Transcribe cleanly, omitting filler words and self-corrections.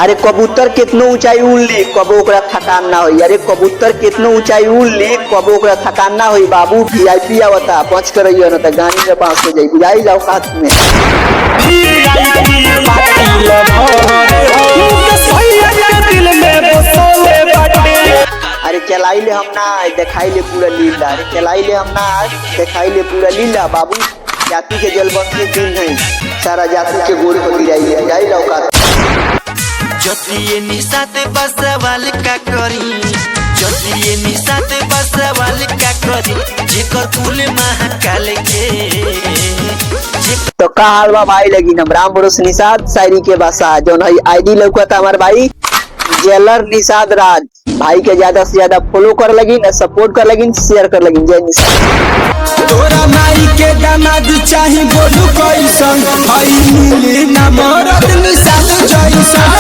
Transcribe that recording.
अरे कबूतर कितनो ऊंचाई उड़ ली कबो ओकरा थकान ना होई। अरे कबूतर कितनो ऊंचाई उड़ ली कबो ओकरा थकान ना होई। बाबू वीआईपी आवता पहुंच कर रही है ना तो गाड़ी में पास हो जाई बुझाई जाओ साथ में। अरे चलाई ले हम ना दिखाई ले पूरा लीला। अरे चलाई ले हम ना दिखाई ले पूरा लीला। बाबू जाति के जलबंदी दिन है सारा जाति के गोड़ पर गिराई ले जाई जाओ का। जतिये निशाते बसवाल का करी जतिये निशाते बसवाल का करी जेकर कुल महाकाल के। तो का हाल बा भाई लगी हम राम भरोस निषाद शायरी के बासा जौन है आईडी लौकता हमार भाई जेलर निषाद राज भाई के ज्यादा से ज्यादा फॉलो कर लगी ना सपोर्ट कर लगी शेयर कर लगी। जय निषाद। तोरा माई के दामाद चाही बोलू कैसन भाई मिली ना मरद निषाद जैसन।